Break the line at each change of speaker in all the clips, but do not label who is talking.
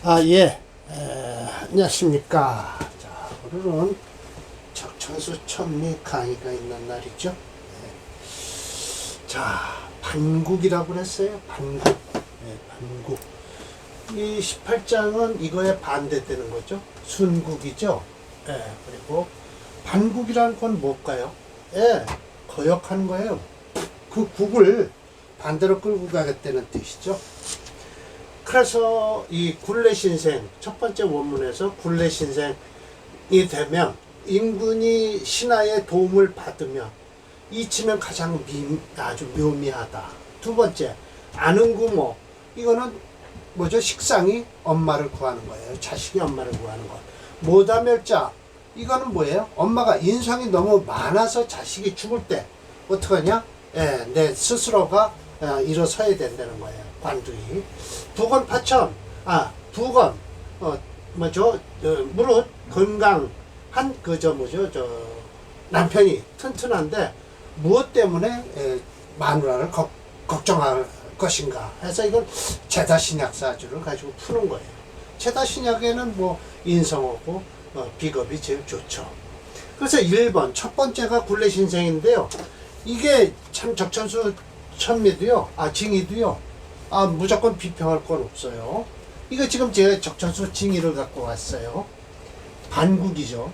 예. 안녕하십니까. 자, 오늘은 적천수 천리 강의가 있는 날이죠. 자, 반국이라고 그랬어요. 반국. 반국. 이 18장은 이거에 반대되는 거죠. 순국이죠. 그리고 반국이라는 건 뭘까요? 거역하는 거예요. 그 국을 반대로 끌고 가겠다는 뜻이죠. 그래서 이 굴레신생, 첫 번째 원문에서 굴레신생이 되면 인군이 신하의 도움을 받으면 이치면 가장 아주 묘미하다. 두 번째, 아는구모. 이거는 뭐죠? 식상이 엄마를 구하는 거예요. 자식이 엄마를 구하는 것. 모다멸자. 이거는 뭐예요? 엄마가 인상이 너무 많아서 자식이 죽을 때 어떡하냐? 내 스스로가 일어서야 된다는 거예요. 관두이. 부건 파천. 부건. 뭐죠? 무릇 건강한 남편이 튼튼한데 무엇 때문에 마누라를 걱정할 것인가 해서 이걸 제다신약사주를 가지고 푸는 거예요. 제다신약에는 뭐 인성하고 비겁이 제일 좋죠. 그래서 1번 첫 번째가 굴레신생인데요. 이게 참 적천수 천미도요, 징이도요, 무조건 비평할 건 없어요. 이거 지금 제가 적천수 징이를 갖고 왔어요. 반국이죠.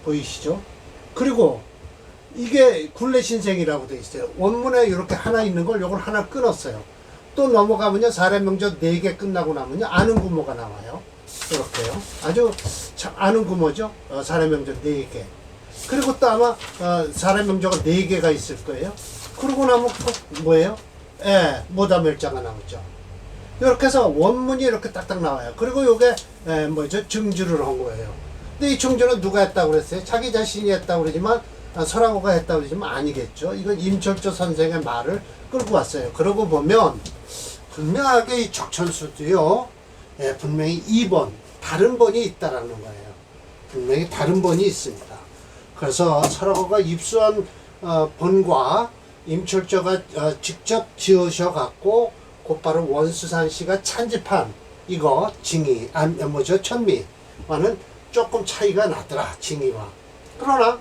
보이시죠? 그리고 이게 굴레신생이라고 되어 있어요. 원문에 이렇게 하나 있는 걸 요걸 하나 끊었어요. 또 넘어가면요, 사례명저 4개 끝나고 나면요, 아는구모가 나와요. 이렇게요. 아주 참 아는구모죠. 사례명저 4개. 그리고 또 아마 사례명저가 4개가 있을 거예요. 그러고 나면 또 뭐예요? 모다멸자가 나오죠. 이렇게 해서 원문이 이렇게 딱딱 나와요. 그리고 요게 증주를 한 거예요. 근데 이 증주는 누가 했다고 그랬어요? 자기 자신이 했다고 그러지만 설하고가 했다고 그러지만 아니겠죠. 이건 임철조 선생의 말을 끌고 왔어요. 그러고 보면 분명하게 이 적천수도요, 분명히 2번 다른 번이 있다라는 거예요. 분명히 다른 번이 있습니다. 그래서 설하고가 입수한 번과 임철조가 직접 지으셔 갖고 곧바로 원수산시가 찬집한 이거 징이 천미와는 조금 차이가 나더라. 징이와. 그러나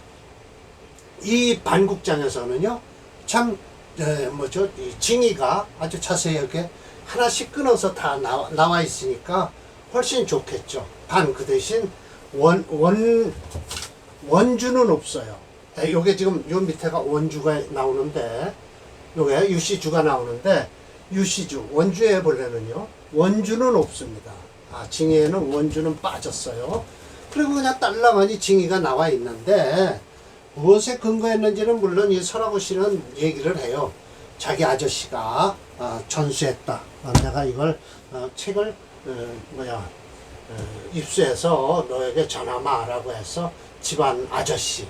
이 반국장에서는요, 참 이 징이가 아주 자세하게 하나씩 끊어서 다 나와 있으니까 훨씬 좋겠죠. 그 대신 원주는 없어요. 요게 지금 요 밑에가 원주가 나오는데, 요게 유시주가 나오는데, 유시주, 원주에 본래는요, 원주는 없습니다. 징이에는 원주는 빠졌어요. 그리고 그냥 딸랑하니 징이가 나와 있는데, 무엇에 근거했는지는 물론 이 설하고 씨는 얘기를 해요. 자기 아저씨가 전수했다. 내가 이걸 책을 입수해서 너에게 전하마라고 해서 집안 아저씨를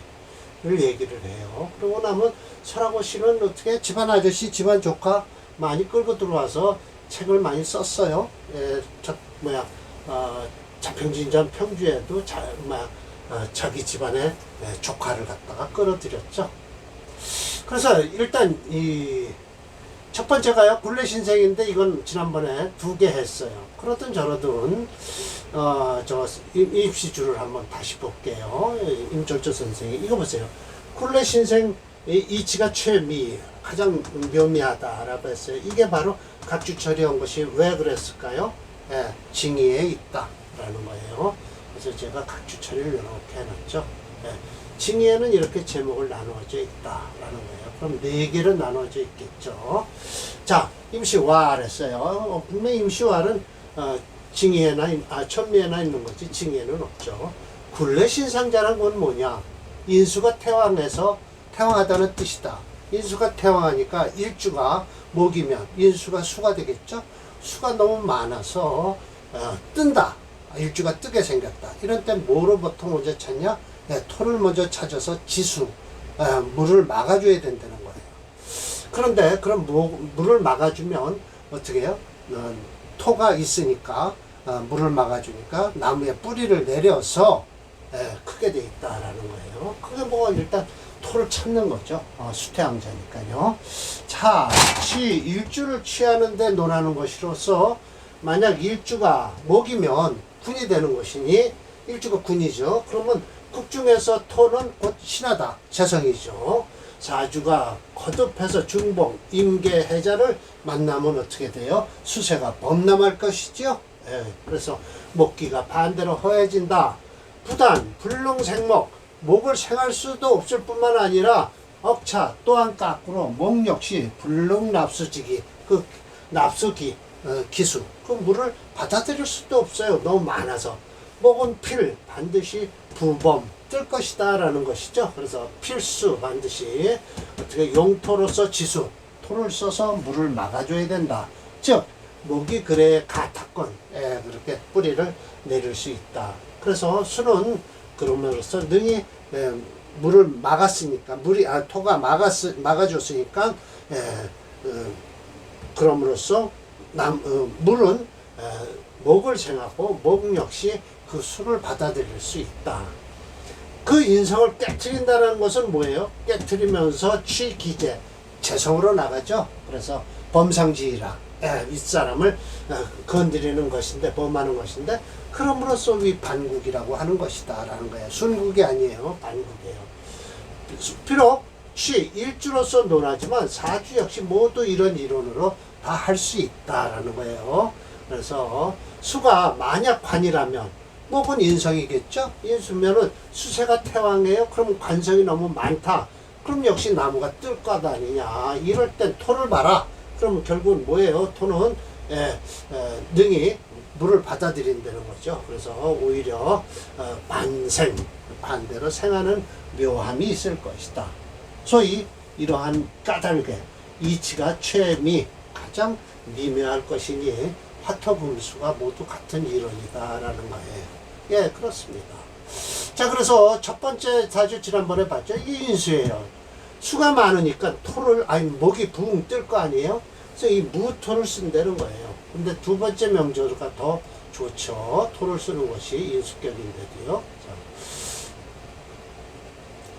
얘기를 해요. 그러고 나면 설하고 씨는 어떻게 집안 아저씨, 집안 조카 많이 끌고 들어와서 책을 많이 썼어요. 자평진전 평주에도 자기 집안의 조카를 갖다가 끌어들였죠. 그래서 일단 이 첫 번째가요, 굴레신생인데 이건 지난번에 2개 했어요. 그러든 저러든 입시주를 한번 다시 볼게요. 임철조 선생이 이거 보세요. 굴레신생 이치가 최미, 가장 묘미하다라고 했어요. 이게 바로 각주처리 한 것이 왜 그랬을까요? 징이에 있다라는 거예요. 그래서 제가 각주처리를 이렇게 해놨죠. 징이에는 이렇게 제목을 나누어져 있다라는 거예요. 그럼 4개로 나누어져 있겠죠. 자, 임시왈 했어요. 분명히 임시왈은 징이에나 천미에나 있는 거지 징이에는 없죠. 굴레신상자란 건 뭐냐? 인수가 태왕하다는 뜻이다. 인수가 태왕하니까 일주가 목이면 인수가 수가 되겠죠. 수가 너무 많아서 뜬다. 일주가 뜨게 생겼다. 이런 때 뭐로 보통 먼저 찾냐? 토를 먼저 찾아서 지수, 물을 막아줘야 된다는 거예요. 그런데 그럼 물을 막아주면 어떻게 해요? 토가 있으니까 물을 막아주니까 나무에 뿌리를 내려서 크게 돼 있다라는 거예요. 그게 뭐 일단 토를 찾는 거죠. 수태왕자니까요. 자, 일주를 취하는데 논하는 것이로서 만약 일주가 목이면 군이 되는 것이니 일주가 군이죠. 그러면 국중에서 토는 곧 신하다. 재성이죠. 사주가 거듭해서 중봉, 임계, 해자를 만나면 어떻게 돼요? 수세가 범람할 것이죠. 예, 그래서 목기가 반대로 허해진다. 부단, 불능생목, 목을 생할 수도 없을 뿐만 아니라 억차 또한 까꾸로 목 역시 불능납수지기, 그 납수기, 기수, 그 물을 받아들일 수도 없어요. 너무 많아서. 목은 필, 반드시 부범, 뜰 것이다 라는 것이죠. 그래서 필수 반드시 어떻게 용토로서 지수, 토를 써서 물을 막아줘야 된다. 즉 목이 그래 가타권 그렇게 뿌리를 내릴 수 있다. 그래서 수는 그러면서 능히 물을 막았으니까 토가 막아줬으니까 그럼으로써 물은 목을 생하고 목 역시 그 수를 받아들일 수 있다. 그 인성을 깨트린다는 것은 뭐예요? 깨트리면서 취기재, 재성으로 나가죠. 그래서 범상지휘라, 윗사람을 건드리는 것인데, 범하는 것인데, 그럼으로써 위반국이라고 하는 것이다 라는 거예요. 순국이 아니에요. 반국이에요. 비록 일주로서 논하지만 사주 역시 모두 이런 이론으로 다 할 수 있다라는 거예요. 그래서 수가 만약 관이라면 목은 인성이겠죠. 인수면은 수세가 태왕이에요. 그럼 관성이 너무 많다. 그럼 역시 나무가 뜰 것 아니냐. 이럴 땐 토를 봐라. 그럼 결국은 뭐예요? 토는 능히 물을 받아들인다는 거죠. 그래서 오히려 반생, 반대로 생하는 묘함이 있을 것이다. 소위 이러한 까닭에 이치가 최미, 가장 미묘할 것이니 화토금수가 모두 같은 이론이다라는 거예요. 예, 그렇습니다. 자, 그래서 첫 번째 사주 지난번에 봤죠? 이게 인수예요. 수가 많으니까 목이 붕 뜰 거 아니에요? 그래서 이 무토를 쓴다는 거예요. 근데 두 번째 명조가 더 좋죠. 토를 쓰는 것이 인수격인데도요.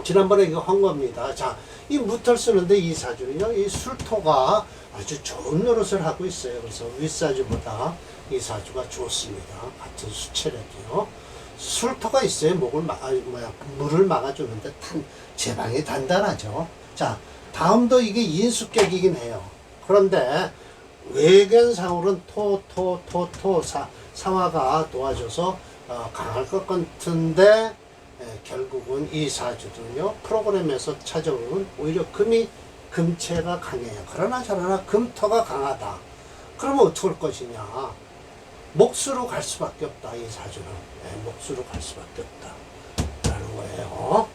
지난번에 이거 한 겁니다. 자, 이 무토를 쓰는데 이 사주는요, 이 술토가 아주 좋은 노릇을 하고 있어요. 그래서 윗사주보다 이 사주가 좋습니다. 같은 수체력이요. 술토가 있어요. 물을 막아주는데 제방이 단단하죠. 자, 다음도 이게 인수격이긴 해요. 그런데 외견상으로는 사화가 도와줘서 강할 것 같은데 결국은 이 사주는요 프로그램에서 찾아오는 오히려 금체가 강해요. 그러나 저러나 금토가 강하다. 그러면 어떻게 할 것이냐? 목수로 갈 수밖에 없다. 이 사주는 목수로 갈 수밖에 없다라는 거예요.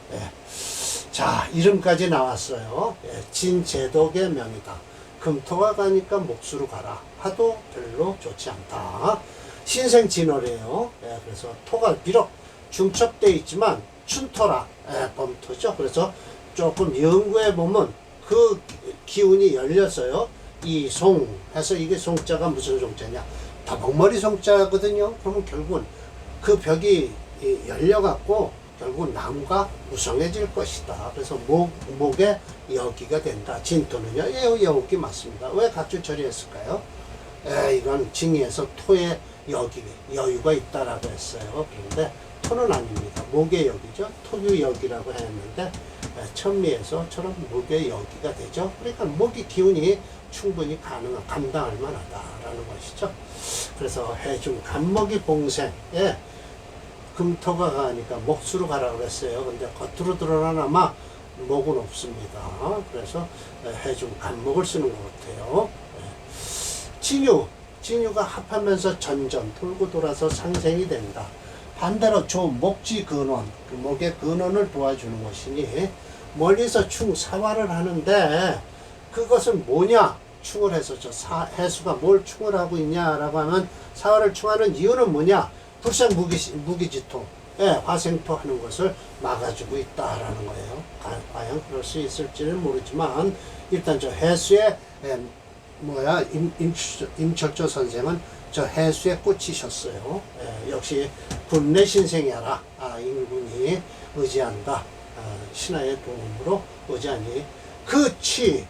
자, 이름까지 나왔어요. 진제독의 명이다. 금토가 가니까 목수로 가라. 하도 별로 좋지 않다. 신생진월이에요. 그래서 토가 비록 중첩되어 있지만 춘토라 범토죠. 그래서 조금 연구해 보면 그 기운이 열려서요. 이 송 해서 이게 송자가 무슨 송자냐? 다복머리 송자거든요. 그러면 결국은 그 벽이 열려갖고 결국 나무가 무성해질 것이다. 그래서 목의 여기가 된다. 진토는요, 여기 맞습니다. 왜 각주 처리했을까요? 이건 징의에서 토의 여유가 있다라고 했어요. 그런데 토는 아닙니다. 목의 여기죠. 토유 여기라고 했는데 천미에서처럼 목의 여기가 되죠. 그러니까 목의 기운이 충분히 감당할 만하다라는 것이죠. 그래서 해중 간목이 봉생에 금토가 가니까 목수로 가라고 그랬어요. 근데 겉으로 드러나나마 목은 없습니다. 그래서 해중 간목을 쓰는 것 같아요. 진유가 합하면서 전전 돌고 돌아서 상생이 된다. 반대로 목지 근원, 그 목의 근원을 도와주는 것이니 멀리서 사화를 하는데 그것은 뭐냐? 충을 해서 해수가 뭘 충을 하고 있냐라고 하면 사화를 충하는 이유는 뭐냐? 불상 무기지토, 화생토 하는 것을 막아주고 있다라는 거예요. 과연 그럴 수 있을지는 모르지만 일단 저 해수의 임철조 선생은 저 해수에 꽂히셨어요. 역시 군내 신생이하라. 인군이 의지한다. 신하의 도움으로 의지하니 불치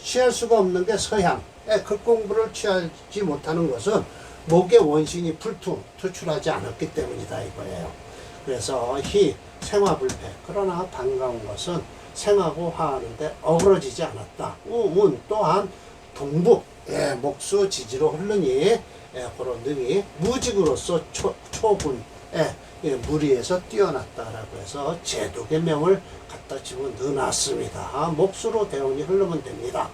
취할 수가 없는 게 서향. 글 공부를 취하지 못하는 것은 목의 원신이 투출하지 않았기 때문이다 이거예요. 그래서 희, 생화불패. 그러나 반가운 것은 생하고 화하는데 어그러지지 않았다. 운 또한 동북, 목수 지지로 흐르니 그런 등이 무직으로서 초분, 무리에서 뛰어났다라고 해서 제독의 명을 갖다 집어넣어놨습니다. 목수로 대운이 흐르면 됩니다.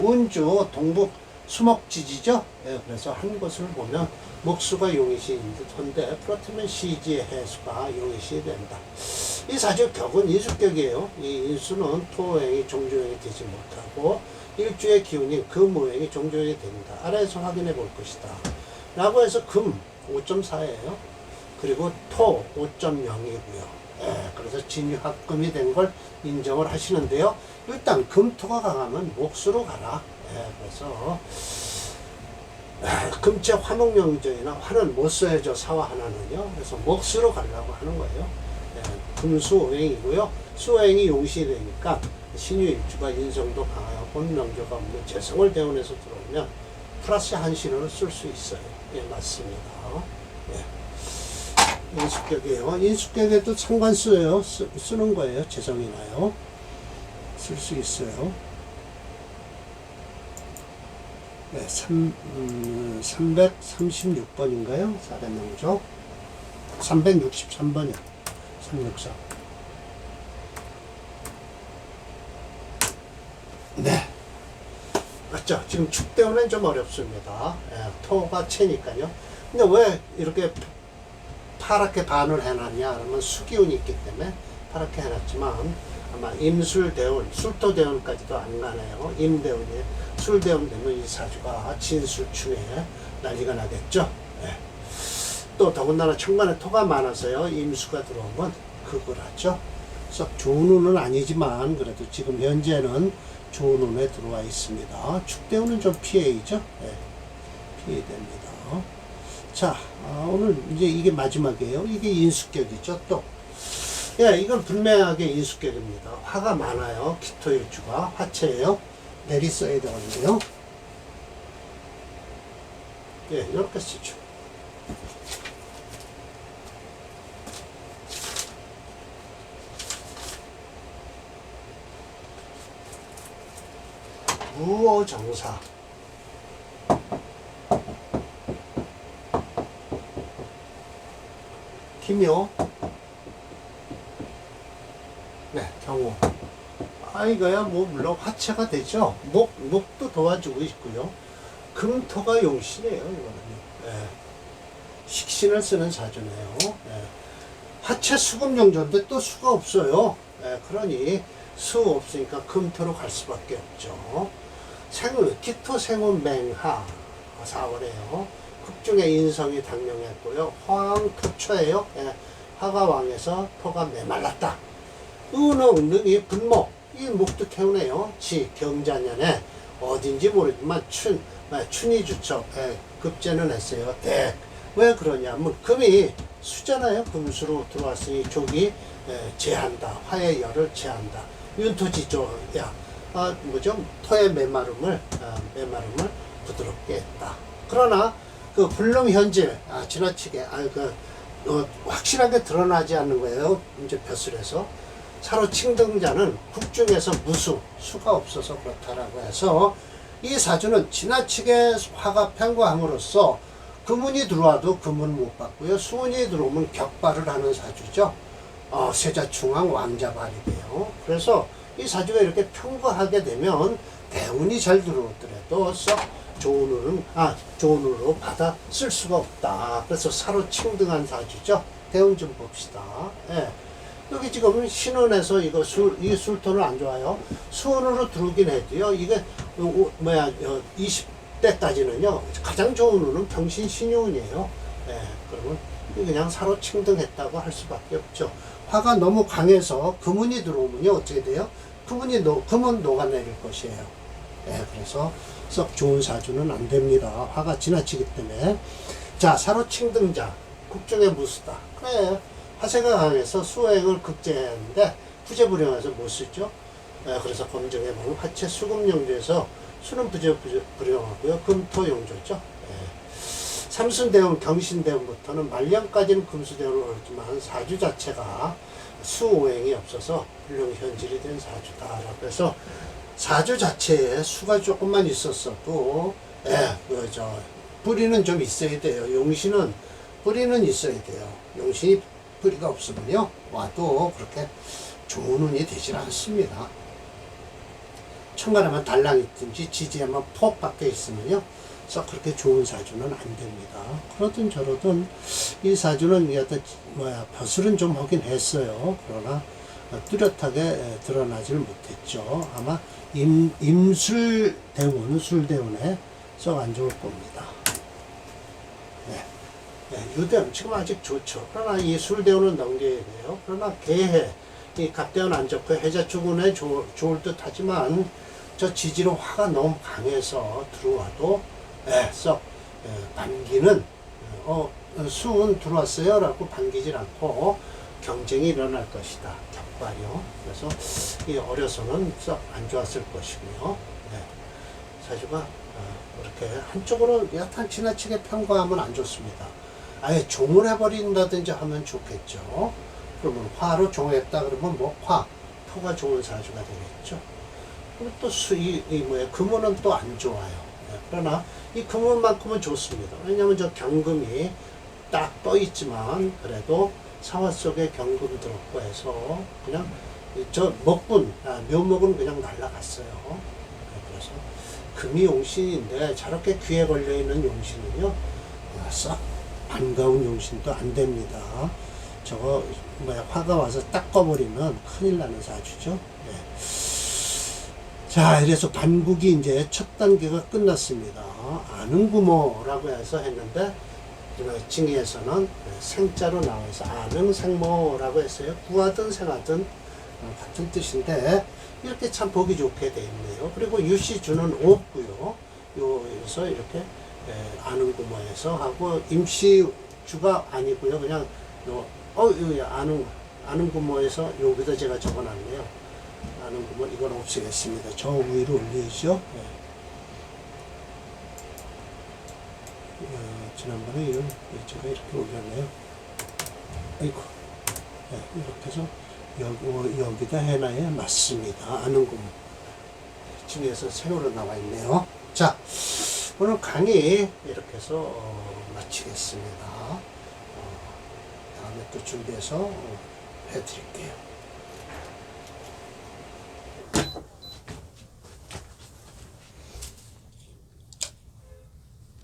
운주 동북 수목지지죠. 그래서 한 것을 보면 목수가 용의시인 듯한데 그렇다면 시지의 해수가 용의시 된다. 이 사주 격은 인수격이에요. 이 인수는 토행이 종조행이 되지 못하고 일주의 기운인 금오행이 종조행이 된다. 아래에서 확인해 볼 것이다. 라고 해서 금 5.4예요. 그리고 토 5.0이고요. 그래서 진유합금이 된 걸 인정을 하시는데요. 일단 금토가 강하면 목수로 가라. 그래서 금체 화목명제나 화는 못 써야죠. 사화 하나는요. 그래서 목수로 가려고 하는 거예요. 금수오행이고요. 수오행이 용시 되니까 신유일주가 인성도 강하고 본명조가 없는 재성을 대운해서 들어오면 플러스 한 신호를 쓸 수 있어요. 맞습니다. 인수격이에요. 인수격에도 상관 써요. 쓰는 거예요. 재성이 나요. 쓸 수 있어요. 336번인가요? 400명조. 363번이요. 364. 네. 맞죠? 지금 축대운은 좀 어렵습니다. 토가 채니까요. 근데 왜 이렇게 파랗게 반을 해놨냐? 그러면 수기운이 있기 때문에 파랗게 해놨지만 아마 임술대운, 술토대운까지도 안 가네요. 임대운이 술대운 되면 이 사주가 진술충에 난리가 나겠죠. 또 더군다나 천간에 토가 많아서요. 임수가 들어오면 극을하죠. 썩 좋은 운은 아니지만 그래도 지금 현재는 좋은 운에 들어와 있습니다. 축대운은 좀 피해이죠. 피해됩니다. 자, 오늘 이제 이게 마지막이에요. 이게 인수격이죠. 또 이건 분명하게 인수격입니다. 화가 많아요. 기토일주가 화체예요. 내리 써야 되거든요. 이렇게 쓰죠. 무오정사. 기묘. 경우. 이거야 뭐 물론 화체가 되죠. 목도 도와주고 있고요. 금토가 용신이에요. 이거는. 식신을 쓰는 사주네요. 화체 수금용조인데 또 수가 없어요. 그러니 수 없으니까 금토로 갈 수밖에 없죠. 기토 생운 맹하 4월에요. 극중의 인성이 당령했고요. 화왕토초예요. 화가 왕에서 토가 메말랐다. 은은 능이 분목, 이 목도 태우네요. 지 경자년에 어딘지 모르지만 춘이 주척 급제는 했어요. 왜 그러냐면 금이 수잖아요. 금수로 들어왔으니 족이 제한다. 화의 열을 제한다. 윤토지조야. 토의 메마름을 부드럽게 했다. 그러나 그 불능 현질 지나치게 확실하게 드러나지 않는 거예요. 이제 벼슬에서 사로 칭등자는 국중에서 무수 수가 없어서 그렇다라고 해서 이 사주는 지나치게 화가 편과함으로써 금운이 들어와도 금은 못 받고요. 수운이 들어오면 격발을 하는 사주죠. 세자충왕 왕자발이에요. 그래서 이 사주가 이렇게 편과하게 되면 대운이 잘 들어오더라도 썩 좋은 운으로 받아 쓸 수가 없다. 그래서 사로 칭등한 사주죠. 대운 좀 봅시다. 여기 지금 신운에서 이 술토는 안 좋아요. 수운으로 들어오긴 해도요. 이게 20대까지는요. 가장 좋은 운은 병신 신유운이에요. 그러면 그냥 사로 칭등했다고 할 수밖에 없죠. 화가 너무 강해서 금운이 들어오면요. 어떻게 돼요? 금은 녹아내릴 것이에요. 그래서 썩 좋은 사주는 안 됩니다. 화가 지나치기 때문에. 자, 사로 칭등자. 국중의 무수다. 그래. 화세가 강해서 수행을 극제했는데 후제불용해서 못 쓰죠. 그래서 검증해 보면 화체 수금용조에서 수는 불용하고요. 금토용조죠. 삼순대운, 경신대운부터는 말년까지는 금수대운을 얻지만 사주 자체가 수오행이 없어서 불용현질이 된 사주다라고 해서 사주 자체에 수가 조금만 있었어도 뿌리는 좀 있어야 돼요. 용신은 뿌리는 있어야 돼요. 용신이 뿌리가 없으면요 와도 그렇게 좋은 운이 되질 않습니다. 천간에만 달랑 있든지 지지에만 폭 박혀 있으면요 썩 그렇게 좋은 사주는 안 됩니다. 그러든 저러든 이 사주는 벼슬은 좀 하긴 했어요. 그러나 뚜렷하게 드러나질 못했죠. 아마 임술대운, 술대운에 썩 안 좋을 겁니다. 유대운 지금 아직 좋죠. 그러나 이 술대운은 넘겨야 돼요. 그러나 개해, 이 갑대운 안 좋고 해자축운에 좋을 듯 하지만 저 지지로 화가 너무 강해서 들어와도 썩 반기는 수은 들어왔어요 라고 반기질 않고 경쟁이 일어날 것이다. 격발이요. 그래서 이 어려서는 썩 안 좋았을 것이고요. 사주가 이렇게 한쪽으로 약간 지나치게 평가하면 안 좋습니다. 아예 종을 해버린다든지 하면 좋겠죠. 그러면 화로 종했다 그러면 뭐 토가 좋은 사주가 되겠죠. 그리고 또 금운은 또 안 좋아요. 그러나 이 금운만큼은 좋습니다. 왜냐하면 저 경금이 딱 떠 있지만 그래도 사화 속에 경금이 들었고 해서 그냥 저 묘목은 그냥 날라갔어요. 그래서 금이 용신인데 저렇게 귀에 걸려 있는 용신은요 썩 반가운 용신도 안 됩니다. 저거 화가 와서 딱 꺼버리면 큰일 나는 사주죠. 자, 이래서 반국이 이제 첫 단계가 끝났습니다. 아능구모라고 해서 했는데 징의에서는 생자로 나와서 아능생모라고 했어요. 구하든 생하든 같은 뜻인데 이렇게 참 보기 좋게 돼 있네요. 그리고 유시주는 없고요. 여기서 이렇게 아능구모에서 하고 임시주가 아니고요. 그냥 아능구모에서 여기다 제가 적어놨네요. 아는구먼 이건 없애겠습니다. 저 위로 올리죠. 지난번에 제가 이렇게 올렸네요. 아이고. 이렇게 해서 여기다 해놔야 맞습니다. 아는구먼. 층에서 세로로 나와 있네요. 자, 오늘 강의 이렇게 해서 마치겠습니다. 다음에 또 준비해서 해드릴게요.